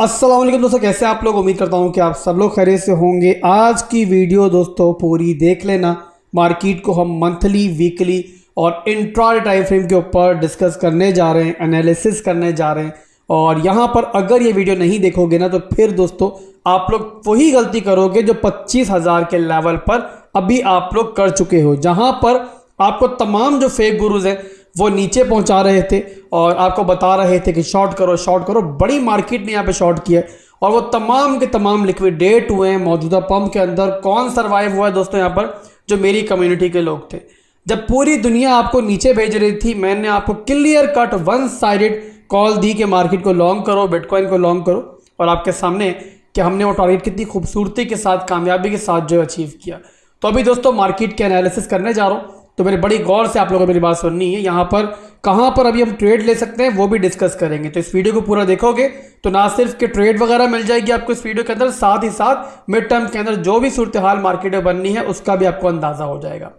अस्सलाम वालेकुम दोस्तों, कैसे आप लोग। उम्मीद करता हूं कि आप सब लोग खैरियत से होंगे। आज की वीडियो दोस्तों पूरी देख लेना। मार्केट को हम मंथली, वीकली और इंट्रा टाइम फ्रेम के ऊपर डिस्कस करने जा रहे हैं, एनालिसिस करने जा रहे हैं। और यहाँ पर अगर ये वीडियो नहीं देखोगे ना तो फिर दोस्तों आप लोग वही गलती करोगे जो 25,000 के लेवल पर अभी आप लोग कर चुके हो, जहाँ पर आपको तमाम जो फेक गुरुज हैं वो नीचे पहुंचा रहे थे और आपको बता रहे थे कि शॉर्ट करो शॉर्ट करो। बड़ी मार्केट ने यहाँ पे शॉर्ट किया है और वो तमाम के तमाम लिक्विडेट हुए हैं मौजूदा पंप के अंदर। कौन सर्वाइव हुआ है दोस्तों यहाँ पर? जो मेरी कम्युनिटी के लोग थे। जब पूरी दुनिया आपको नीचे भेज रही थी, मैंने आपको clear cut one sided call दी कि मार्केट को लॉन्ग करो, बिटकॉइन को लॉन्ग करो, और आपके सामने कि हमने वो टारगेट कितनी खूबसूरती के साथ, कामयाबी के साथ जो अचीव किया। तो अभी दोस्तों मार्केट के एनालिसिस करने जा रहा हूँ, तो मेरे बड़ी गौर से आप लोगों को मेरी बात सुननी है। यहाँ पर कहाँ पर अभी हम ट्रेड ले सकते हैं वो भी डिस्कस करेंगे। तो इस वीडियो को पूरा देखोगे तो ना सिर्फ कि ट्रेड वगैरह मिल जाएगी आपको इस वीडियो के अंदर, साथ ही साथ मिड टर्म के अंदर जो भी सूरत हाल मार्केट में बननी है उसका भी आपको अंदाजा हो जाएगा।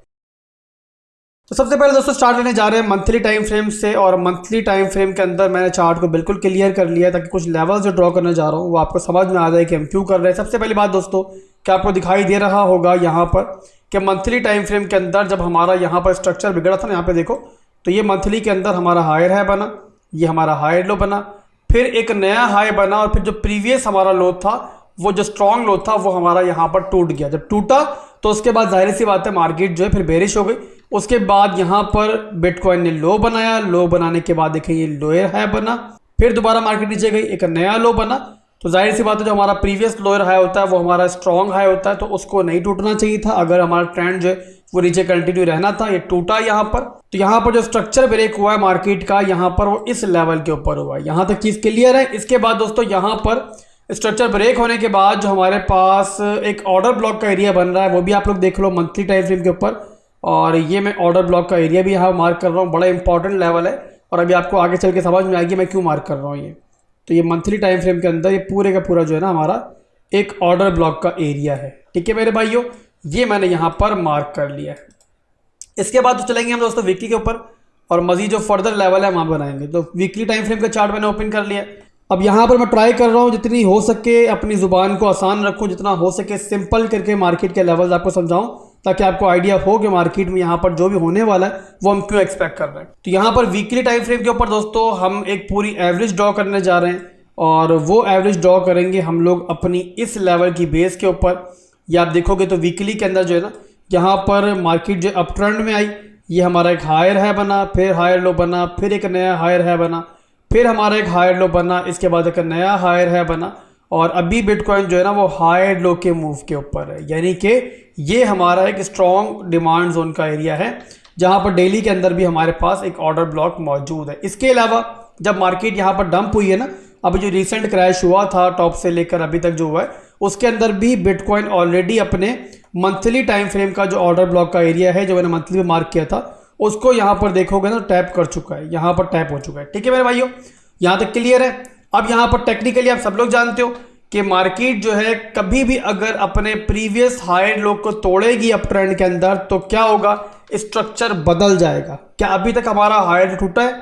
तो सबसे पहले दोस्तों स्टार्ट लेने जा रहे हैं मंथली टाइम फ्रेम से। और मंथली टाइम फ्रेम के अंदर मैंने चार्ट को बिल्कुल क्लियर कर लिया है ताकि कुछ लेवल जो ड्रॉ करने जा रहा हूँ वो आपको समझ में आ जाए कि हम क्यों कर रहे हैं। सबसे पहली बात दोस्तों कि आपको दिखाई दे रहा होगा यहाँ पर कि मंथली टाइम फ्रेम के अंदर जब हमारा यहाँ पर स्ट्रक्चर बिगड़ा था ना, यहाँ पे देखो तो ये मंथली के अंदर हमारा हायर हाई बना, ये हमारा हाई लो बना, फिर एक नया हाई बना और फिर जो प्रीवियस हमारा लो था, वो जो स्ट्रॉन्ग लो था वो हमारा यहाँ पर टूट गया। जब टूटा तो उसके बाद जाहिर सी बात है मार्केट जो है फिर बेरिश हो गई। उसके बाद यहाँ पर बिटकॉइन ने लो बनाया, लो बनाने के बाद देखिए ये लोअर हाई बना, फिर दोबारा मार्केट नीचे गई, एक नया लो बना। तो जाहिर सी बात है जो हमारा प्रीवियस लोअर हाई होता है वो हमारा स्ट्रॉन्ग हाई होता है, तो उसको नहीं टूटना चाहिए था अगर हमारा ट्रेंड जो है वो नीचे कंटिन्यू रहना था। ये टूटा यहाँ पर, तो यहाँ पर जो स्ट्रक्चर ब्रेक हुआ है मार्केट का यहाँ पर वो इस लेवल के ऊपर हुआ है। यहाँ तक चीज़ क्लियर है। इसके बाद दोस्तों यहाँ पर स्ट्रक्चर ब्रेक होने के बाद जो हमारे पास एक ऑर्डर ब्लॉक का एरिया बन रहा है वो भी आप लोग देख लो मंथली टाइम फ्रेम के ऊपर। और ये मैं ऑर्डर ब्लॉक का एरिया भी यहाँ मार्क कर रहा हूँ, बड़ा इंपॉर्टेंट लेवल है और अभी आपको आगे चल के समझ में आएगी मैं क्यों मार्क कर रहा हूँ ये। तो ये मंथली टाइम फ्रेम के अंदर ये पूरे का पूरा जो है ना हमारा एक ऑर्डर ब्लॉक का एरिया है। ठीक है मेरे भाइयों, ये मैंने यहाँ पर मार्क कर लिया है। इसके बाद तो चलेंगे हम दोस्तों वीकली के ऊपर और मजीद जो फर्दर लेवल है वहाँ बनाएंगे। तो वीकली टाइम फ्रेम का चार्ट मैंने ओपन कर लिया। अब यहाँ पर मैं ट्राई कर रहा हूँ जितनी हो सके अपनी ज़ुबान को आसान रखूँ, जितना हो सके सिंपल करके मार्केट के लेवल्स आपको समझाऊँ ताकि आपको आइडिया हो कि मार्केट में यहाँ पर जो भी होने वाला है वो हम क्यों एक्सपेक्ट कर रहे हैं। तो यहाँ पर वीकली टाइम फ्रेम के ऊपर दोस्तों हम एक पूरी एवरेज ड्रॉ करने जा रहे हैं और वो एवरेज ड्रॉ करेंगे हम लोग अपनी इस लेवल की बेस के ऊपर। ये आप देखोगे तो वीकली के अंदर जो है ना यहाँ पर मार्केट जो अप ट्रेंड में आई, ये हमारा एक हायर है बना, फिर हायर लो बना, फिर एक नया हायर है बना, फिर हमारा एक हायर लो बना, इसके बाद एक नया हायर है बना और अभी बिटकॉइन जो है ना वो हायर लो के मूव के ऊपर है। यानी कि ये हमारा एक स्ट्रॉन्ग डिमांड जोन का एरिया है जहाँ पर डेली के अंदर भी हमारे पास एक ऑर्डर ब्लॉक मौजूद है। इसके अलावा जब मार्केट यहाँ पर डंप हुई है ना, अभी जो रिसेंट क्रैश हुआ था टॉप से लेकर अभी तक जो हुआ है उसके अंदर भी बिटकॉइन ऑलरेडी अपने मंथली टाइम फ्रेम का जो ऑर्डर ब्लॉक का एरिया है जो मैंने मंथली में मार्क किया था उसको यहाँ पर देखोगे ना टैप कर चुका है, यहाँ पर टैप हो चुका है। ठीक है मेरे भाइयों, यहाँ तक क्लियर है। अब यहाँ पर टेक्निकली आप सब लोग जानते हो कि मार्केट जो है कभी भी अगर अपने प्रीवियस हाई लो को तोड़ेगी अप ट्रेंड के अंदर तो क्या होगा, स्ट्रक्चर बदल जाएगा। क्या अभी तक हमारा हायर टूटा है?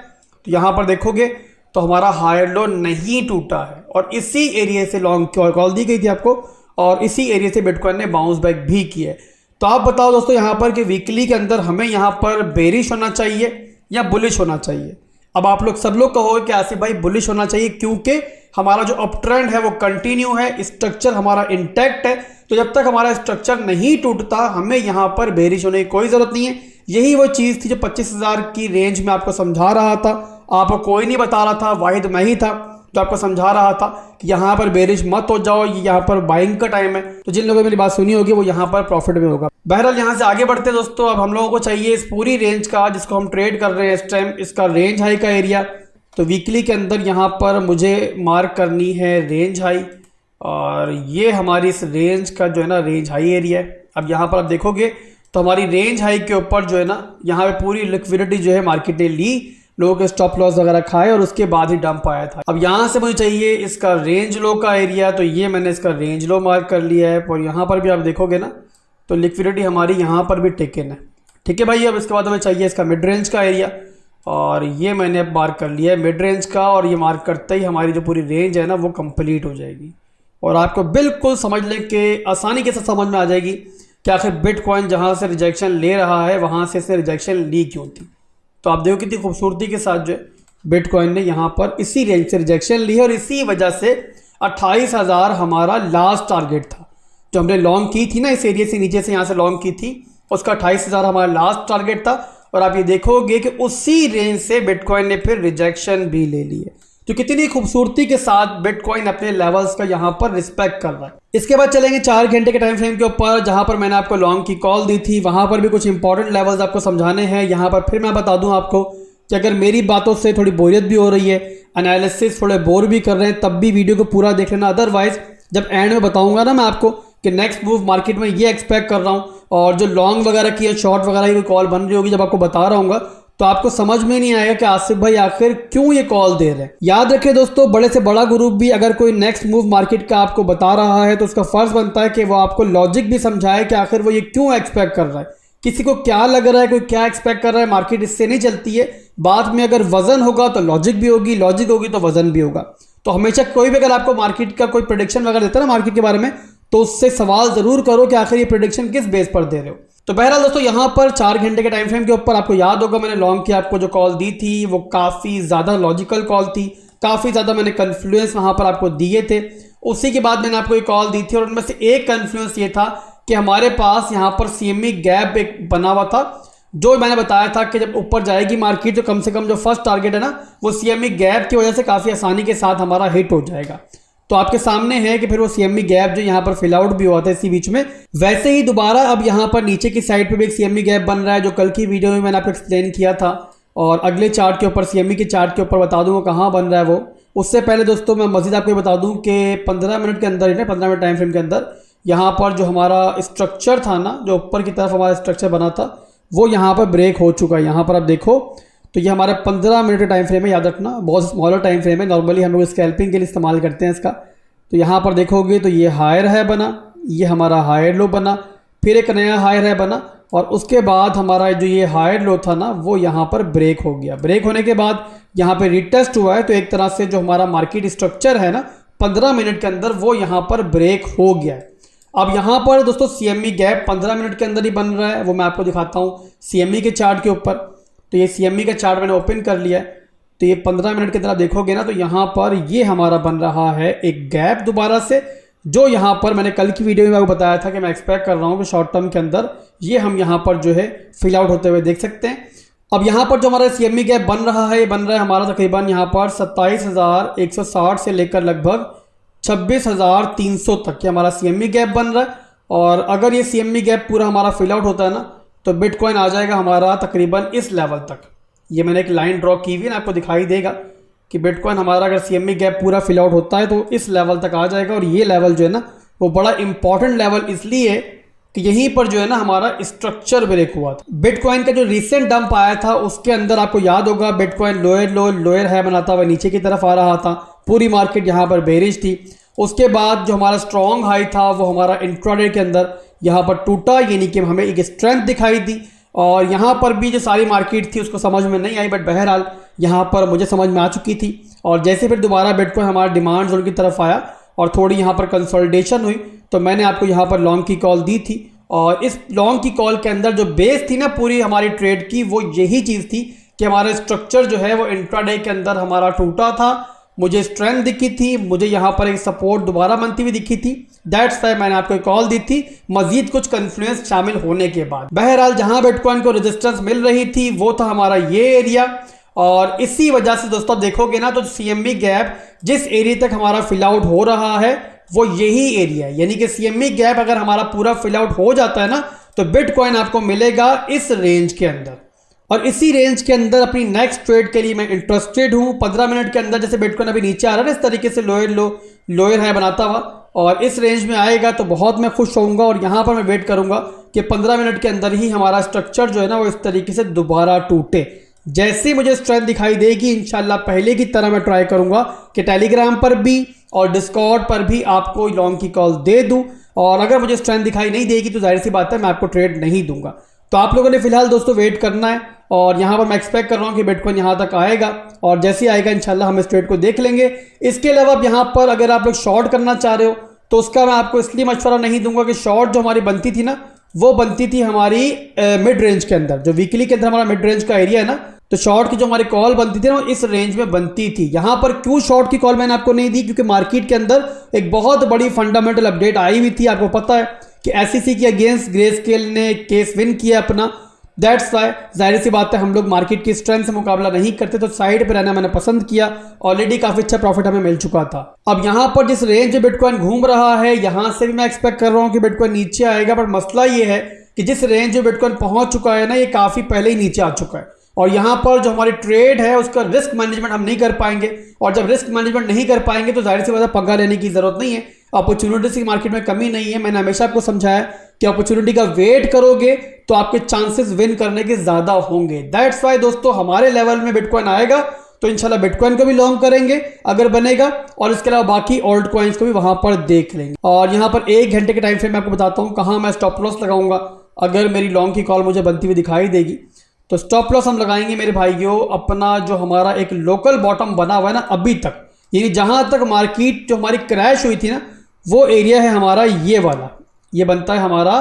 तो यहाँ पर देखोगे तो हमारा हायर लो नहीं टूटा है और इसी एरिया से लॉन्ग कॉल दी गई थी आपको और इसी एरिया से बिटकॉइन ने बाउंस बैक भी किया है। तो आप बताओ दोस्तों यहाँ पर कि वीकली के अंदर हमें यहाँ पर बेरिश होना चाहिए या बुलिश होना चाहिए? अब आप लोग सब लोग कहोगे कि आसिफ भाई बुलिश होना चाहिए क्योंकि हमारा जो अप ट्रेंड है वो कंटिन्यू है, स्ट्रक्चर हमारा इंटैक्ट है। तो जब तक हमारा स्ट्रक्चर नहीं टूटता हमें यहाँ पर बेरिश होने की कोई ज़रूरत नहीं है। यही वो चीज़ थी जो 25,000 की रेंज में आपको समझा रहा था, आपको कोई नहीं बता रहा था, वाहिद मैं ही था जो आपको समझा रहा था कि यहाँ पर बेरिश मत हो जाओ, ये यहाँ पर बाइंग का टाइम है। तो जिन लोगों ने मेरी बात सुनी होगी वो यहाँ पर प्रॉफिट में होगा। बहरहाल यहाँ से आगे बढ़ते दोस्तों, अब हम लोगों को चाहिए इस पूरी रेंज का जिसको हम ट्रेड कर रहे हैं इस टाइम, इसका रेंज हाई का एरिया। तो वीकली के अंदर यहाँ पर मुझे मार्क करनी है रेंज हाई और ये हमारी इस रेंज का जो है ना रेंज हाई एरिया है। अब यहाँ पर आप देखोगे तो हमारी रेंज हाई के ऊपर जो है ना यहाँ पे पूरी लिक्विडिटी जो है मार्केट ने ली, लोगों के स्टॉप लॉस वगैरह खाए और उसके बाद ही डंप आया था। अब यहाँ से मुझे चाहिए इसका रेंज लो का एरिया, तो ये मैंने इसका रेंज लो मार्क कर लिया है और यहाँ पर भी आप देखोगे ना तो लिक्विडिटी हमारी यहाँ पर भी टेकन है। ठीक है भाई, अब इसके बाद हमें चाहिए इसका मिड रेंज का एरिया और ये मैंने अब मार्क कर लिया है मिड रेंज का, और ये मार्क करते ही हमारी जो पूरी रेंज है ना वो कंप्लीट हो जाएगी और आपको बिल्कुल समझ लें कि आसानी के साथ समझ में आ जाएगी कि आखिर बिटकॉइन जहाँ से रिजेक्शन ले रहा है वहाँ से इसने रिजेक्शन ली क्यों थी। तो आप देखो कितनी खूबसूरती के साथ जो है बिटकॉइन ने यहाँ पर इसी रेंज से रिजेक्शन ली है और इसी वजह से 28,000 हमारा लास्ट टारगेट था। जो हमने लॉन्ग की थी ना इस एरिया से नीचे से यहाँ से लॉन्ग की थी, उसका 28,000 हमारा लास्ट टारगेट था। और आप ये देखोगे कि उसी रेंज से बिटकॉइन ने फिर रिजेक्शन भी ले ली है। तो कितनी खूबसूरती के साथ बिटकॉइन अपने लेवल्स का यहाँ पर रिस्पेक्ट कर रहा है। इसके बाद चलेंगे 4 घंटे के टाइम फ्रेम के ऊपर, जहाँ पर मैंने आपको लॉन्ग की कॉल दी थी। वहाँ पर भी कुछ इंपॉर्टेंट लेवल्स आपको समझाने हैं। यहाँ पर फिर मैं बता दूँ आपको कि अगर मेरी बातों से थोड़ी बोरियत भी हो रही है, एनालिसिस थोड़े बोर भी कर रहे हैं, तब भी वीडियो को पूरा देख लेना। अदरवाइज जब एंड में बताऊंगा ना मैं आपको कि नेक्स्ट मूव मार्केट में ये एक्सपेक्ट कर रहा हूँ, और जो लॉन्ग वगैरह की है, शॉर्ट वगैरह की कोई कॉल बन रही होगी, जब आपको बता रहा हूँ तो आपको समझ में नहीं आएगा कि आसिफ भाई आखिर क्यों ये कॉल दे रहे हैं। याद रखें दोस्तों, बड़े से बड़ा ग्रुप भी अगर कोई नेक्स्ट मूव मार्केट का आपको बता रहा है तो उसका फर्ज बनता है कि वो आपको लॉजिक भी समझाए कि आखिर वो ये क्यों एक्सपेक्ट कर रहा है, किसी को क्या लग रहा है, कोई क्या एक्सपेक्ट कर रहा है। मार्केट इससे नहीं चलती है। बाद में अगर वजन होगा तो लॉजिक भी होगी, लॉजिक होगी तो वजन भी होगा। तो हमेशा कोई भी अगर आपको मार्केट का कोई प्रेडिक्शन वगैरह देता है ना मार्केट के बारे में, तो उससे सवाल जरूर करो कि आखिर ये प्रेडिक्शन किस बेस पर दे रहे हो। तो बहरहाल दोस्तों, यहाँ पर 4 घंटे के टाइम फ्रेम के ऊपर आपको याद होगा मैंने लॉन्ग की आपको जो कॉल दी थी वो काफ़ी ज़्यादा लॉजिकल कॉल थी, काफ़ी ज़्यादा मैंने कन्फ्लुएंस वहाँ पर आपको दिए थे। उसी के बाद मैंने आपको एक कॉल दी थी और उनमें से एक कन्फ्लुएंस ये था कि हमारे पास यहाँ पर CME गैप एक बना हुआ था, जो मैंने बताया था कि जब ऊपर जाएगी मार्केट तो कम से कम जो फर्स्ट टारगेट है ना वो CME गैप की वजह से काफ़ी आसानी के साथ हमारा हिट हो जाएगा। तो आपके सामने है कि फिर वो CME गैप जो यहाँ पर फिल आउट भी हुआ था इसी बीच में, वैसे ही दोबारा अब यहाँ पर नीचे की साइड पे भी एक CME गैप बन रहा है, जो कल की वीडियो में मैंने आपको एक्सप्लेन किया था। और अगले चार्ट के ऊपर CME के चार्ट के ऊपर बता दूंगा कहाँ बन रहा है वो। उससे पहले दोस्तों मैं मजीद आपको बता दूं कि 15 मिनट के अंदर ही ना 15 मिनट टाइम फ्रेम के अंदर यहाँ पर जो हमारा स्ट्रक्चर था ना, जो ऊपर की तरफ हमारा स्ट्रक्चर बना था वो यहाँ पर ब्रेक हो चुका है। यहाँ पर आप देखो तो ये हमारे 15 मिनट का टाइम फ्रेम है, याद रखना बहुत स्मॉलर टाइम फ्रेम है। नॉर्मली हम लोग स्कैल्पिंग के लिए इस्तेमाल करते हैं इसका। तो यहाँ पर देखोगे तो ये हायर है बना, ये हमारा हायर लो बना, फिर एक नया हायर है बना, और उसके बाद हमारा जो ये हायर लो था ना वो यहाँ पर ब्रेक हो गया। ब्रेक होने के बाद यहाँ पे रिटेस्ट हुआ है। तो एक तरह से जो हमारा मार्केट स्ट्रक्चर है ना 15 मिनट के अंदर वो यहाँ पर ब्रेक हो गया है। अब यहाँ पर दोस्तों CME गैप 15 मिनट के अंदर ही बन रहा है, वो मैं आपको दिखाता हूँ CME के चार्ट के ऊपर। तो ये CME का चार्ट मैंने ओपन कर लिया है। तो ये 15 मिनट के अंदर आप देखोगे ना तो यहाँ पर ये हमारा बन रहा है एक गैप दोबारा से, जो यहाँ पर मैंने कल की वीडियो में आपको बताया था कि मैं एक्सपेक्ट कर रहा हूँ कि शॉर्ट टर्म के अंदर ये हम यहाँ पर जो है फिल आउट होते हुए देख सकते हैं। अब यहाँ पर जो हमारा CME गैप बन रहा है, ये बन रहा है हमारा तकरीबन यहाँ पर 27,160 से लेकर लगभग 26,300 तक के हमारा CME गैप बन रहा है। और अगर ये CME गैप पूरा हमारा फिल आउट होता है ना तो बिटकॉइन आ जाएगा हमारा तकरीबन इस लेवल तक। ये मैंने एक लाइन ड्रॉ की हुई है ना, आपको दिखाई देगा कि बिटकॉइन हमारा अगर CME गैप पूरा फिल आउट होता है तो इस लेवल तक आ जाएगा। और ये लेवल जो है ना वो बड़ा इंपॉर्टेंट लेवल इसलिए कि यहीं पर जो है ना हमारा स्ट्रक्चर ब्रेक हुआ था। बिटकॉइन का जो रिसेंट डंप आया था उसके अंदर आपको याद होगा बिटकॉइन लोअर है बनाता हुआ नीचे की तरफ आ रहा था, पूरी मार्केट यहाँ पर बेरिश थी। उसके बाद जो हमारा स्ट्रॉन्ग हाई था वो हमारा इंट्राडे के अंदर यहाँ पर टूटा, यानी कि हमें एक स्ट्रेंथ दिखाई दी। और यहाँ पर भी जो सारी मार्केट थी उसको समझ में नहीं आई, बट बहरहाल यहाँ पर मुझे समझ में आ चुकी थी। और जैसे फिर दोबारा बिटकॉइन हमारा डिमांड जोन की तरफ आया और थोड़ी यहाँ पर कंसोलिडेशन हुई तो मैंने आपको यहाँ पर लॉन्ग की कॉल दी थी। और इस लॉन्ग की कॉल के अंदर जो बेस थी ना पूरी हमारी ट्रेड की वो यही चीज़ थी कि हमारा स्ट्रक्चर जो है वो इंट्राडे के अंदर हमारा टूटा था, मुझे स्ट्रेंथ दिखी थी, मुझे यहाँ पर एक सपोर्ट दोबारा बनती हुई दिखी थी। दैट्स वाई मैंने आपको कॉल दी थी मजीद कुछ कन्फ्लुएंस शामिल होने के बाद। बहरहाल जहाँ बिटकॉइन को रेजिस्टेंस मिल रही थी वो था हमारा ये एरिया। और इसी वजह से दोस्तों देखोगे ना तो CME गैप जिस एरिया तक हमारा फिल आउट हो रहा है वो यही एरिया है, यानी कि CME गैप अगर हमारा पूरा फिल आउट हो जाता है ना तो बिटकॉइन आपको मिलेगा इस रेंज के अंदर। और इसी रेंज के अंदर अपनी नेक्स्ट ट्रेड के लिए मैं इंटरेस्टेड हूँ। 15 मिनट के अंदर जैसे बिटकॉइन अभी नीचे आ रहा है ना इस तरीके से लोअर हाई बनाता हुआ, और इस रेंज में आएगा तो बहुत मैं खुश होऊंगा। और यहाँ पर मैं वेट करूंगा कि 15 मिनट के अंदर ही हमारा स्ट्रक्चर जो है ना वो इस तरीके से दोबारा टूटे। जैसे ही मुझे स्ट्रेंथ दिखाई देगी इंशाल्लाह पहले की तरह मैं ट्राई करूंगा कि टेलीग्राम पर भी और डिस्कॉर्ड पर भी आपको लॉन्ग की कॉल दे दूं। और अगर मुझे स्ट्रेंथ दिखाई नहीं देगी तो जाहिर सी बात है मैं आपको ट्रेड नहीं दूंगा। तो आप लोगों ने फिलहाल दोस्तों वेट करना है। और यहाँ पर मैं एक्सपेक्ट कर रहा हूँ कि बिटकॉइन यहाँ तक आएगा और जैसे ही आएगा इंशाल्लाह हम इस ट्रेड को देख लेंगे। इसके अलावा अब यहाँ पर अगर आप लोग शॉर्ट करना चाह रहे हो तो उसका मैं आपको इसलिए मशवरा नहीं दूंगा कि शॉर्ट जो हमारी बनती थी ना, वो बनती थी हमारी मिड रेंज के अंदर, जो वीकली के अंदर हमारा मिड रेंज का एरिया है ना, तो शॉर्ट की जो हमारी कॉल बनती थी ना वो इस रेंज में बनती थी। यहाँ पर क्यों शॉर्ट की कॉल मैंने आपको नहीं दी, क्योंकि मार्केट के अंदर एक बहुत बड़ी फंडामेंटल अपडेट आई हुई थी। आपको पता है कि SEC के अगेंस्ट ग्रेस्केल ने केस विन किया अपना, दैट्स वाई जाहिर सी बात है हम लोग मार्केट की स्ट्रेंथ से मुकाबला नहीं करते, तो साइड पे रहना मैंने पसंद किया। ऑलरेडी काफी अच्छा प्रॉफिट हमें मिल चुका था। अब यहाँ पर जिस रेंज में बिटकॉइन घूम रहा है यहाँ से भी मैं एक्सपेक्ट कर रहा हूँ कि बिटकॉइन नीचे आएगा, पर मसला ये है कि जिस रेंज में बिटकॉइन पहुंच चुका है ना, ये काफी पहले ही नीचे आ चुका है और यहाँ पर जो हमारी ट्रेड है उसका रिस्क मैनेजमेंट हम नहीं कर पाएंगे, और जब रिस्क मैनेजमेंट नहीं कर पाएंगे तो जाहिर सी बात है पंगा लेने की जरूरत नहीं है। अपॉर्चुनिटीज की मार्केट में कमी नहीं है। मैंने हमेशा आपको समझाया कि अपॉर्चुनिटी का वेट करोगे तो आपके चांसेस विन करने के ज्यादा होंगे। दैट्स वाई दोस्तों हमारे लेवल में बिटकॉइन आएगा तो इंशाल्लाह बिटकॉइन को भी लॉन्ग करेंगे अगर बनेगा, और इसके अलावा बाकी ऑल्ट कॉइन्स को भी वहां पर देख लेंगे। और यहाँ पर 1 घंटे के टाइम फ्रेम में आपको बताता हूँ कहाँ मैं स्टॉप लॉस लगाऊंगा अगर मेरी लॉन्ग की कॉल मुझे बनती हुई दिखाई देगी। तो स्टॉप लॉस हम लगाएंगे मेरे भाइयों अपना जो हमारा एक लोकल बॉटम बना हुआ है ना अभी तक, यानी जहां तक मार्केट जो हमारी क्रैश हुई थी ना, वो एरिया है हमारा ये वाला, ये बनता है हमारा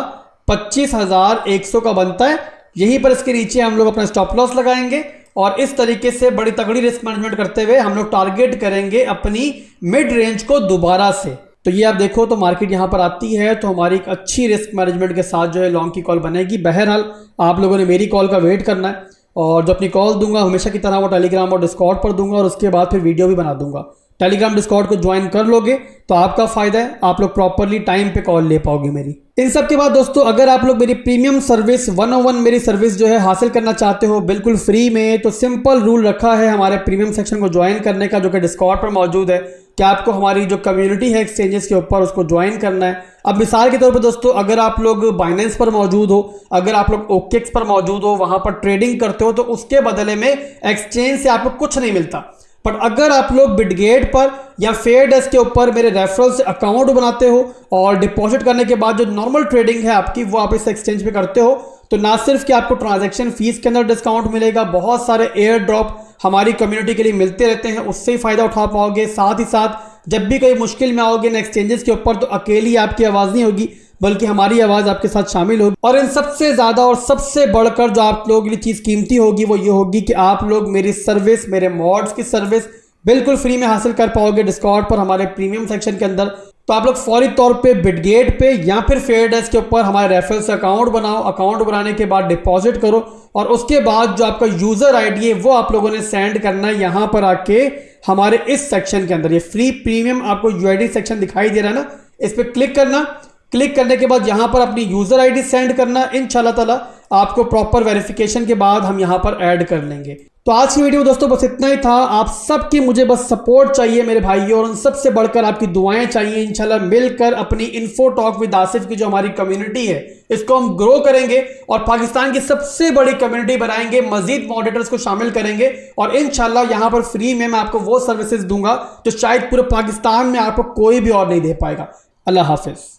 25,100 का बनता है। यहीं पर इसके नीचे हम लोग अपना स्टॉप लॉस लगाएंगे और इस तरीके से बड़ी तगड़ी रिस्क मैनेजमेंट करते हुए हम लोग टारगेट करेंगे अपनी मिड रेंज को दोबारा से। तो ये आप देखो तो मार्केट यहाँ पर आती है तो हमारी एक अच्छी रिस्क मैनेजमेंट के साथ जो है लॉन्ग की कॉल बनेगी। बहरहाल आप लोगों ने मेरी कॉल का वेट करना है और जो अपनी कॉल दूंगा हमेशा की तरह वो टेलीग्राम और डिस्कॉर्ड पर दूंगा और उसके बाद फिर वीडियो भी बना दूंगा। टेलीग्राम डिस्कॉर्ड को ज्वाइन कर लोगे तो आपका फायदा है, आप लोग प्रॉपरली टाइम पे कॉल ले पाओगे मेरी। इन सब के बाद दोस्तों अगर आप लोग मेरी प्रीमियम सर्विस 101 मेरी सर्विस जो है हासिल करना चाहते हो बिल्कुल फ्री में, तो सिंपल रूल रखा है हमारे प्रीमियम सेक्शन को ज्वाइन करने का जो कि डिस्कॉर्ड पर मौजूद है कि आपको हमारी जो कम्युनिटी है एक्सचेंजेस के ऊपर उसको ज्वाइन करना है। अब मिसाल के तौर पर दोस्तों अगर आप लोग बाइनेंस पर मौजूद हो, अगर आप लोग OKX पर मौजूद हो, वहां पर ट्रेडिंग करते हो तो उसके बदले में एक्सचेंज से आपको कुछ नहीं मिलता। पर अगर आप लोग बिटगेट पर या फेयरडेस्क के ऊपर मेरे रेफरल से अकाउंट बनाते हो और डिपॉजिट करने के बाद जो नॉर्मल ट्रेडिंग है आपकी वो आप इस एक्सचेंज पे करते हो, तो ना सिर्फ कि आपको ट्रांजैक्शन फीस के अंदर डिस्काउंट मिलेगा, बहुत सारे एयर ड्रॉप हमारी कम्युनिटी के लिए मिलते रहते हैं, उससे ही फायदा उठा पाओगे। साथ ही साथ जब भी कोई मुश्किल में आओगे ना एक्सचेंजेस के ऊपर तो अकेली आपकी आवाज़ नहीं होगी बल्कि हमारी आवाज़ आपके साथ शामिल होगी। और इन सबसे ज़्यादा और सबसे बढ़कर जो आप लोगों के लिए चीज़ कीमती होगी वो ये होगी कि आप लोग मेरी सर्विस, मेरे मॉड्स की सर्विस बिल्कुल फ्री में हासिल कर पाओगे डिस्कॉर्ड पर हमारे प्रीमियम सेक्शन के अंदर। तो आप लोग फौरी तौर पे बिटगेट पे या फिर फेयरडेस्क के ऊपर हमारे रेफरल से अकाउंट बनाओ, अकाउंट बनाने के बाद डिपॉजिट करो और उसके बाद जो आपका यूजर आईडी है वो आप लोगों ने सेंड करना है यहाँ पर आके हमारे इस सेक्शन के अंदर। ये फ्री प्रीमियम आपको यूआईडी सेक्शन दिखाई दे रहा है ना, इस पर क्लिक करना। क्लिक करने के बाद यहाँ पर अपनी यूजर आईडी सेंड करना, इंशाल्लाह ताला आपको प्रॉपर वेरिफिकेशन के बाद हम यहाँ पर ऐड कर लेंगे। तो आज की वीडियो दोस्तों बस इतना ही था। आप सबकी मुझे बस सपोर्ट चाहिए मेरे भाइयों और उन सबसे बढ़कर आपकी दुआएं चाहिए। इंशाल्लाह मिलकर अपनी इन्फो टॉक विद आसिफ की जो हमारी कम्युनिटी है इसको हम ग्रो करेंगे और पाकिस्तान की सबसे बड़ी कम्युनिटी बनाएंगे, मजीद मॉडरेटर्स को शामिल करेंगे और इंशाल्लाह यहाँ पर फ्री में मैं आपको वो सर्विसेज दूंगा जो शायद पूरे पाकिस्तान में आपको कोई भी और नहीं दे पाएगा। अल्लाह हाफिज।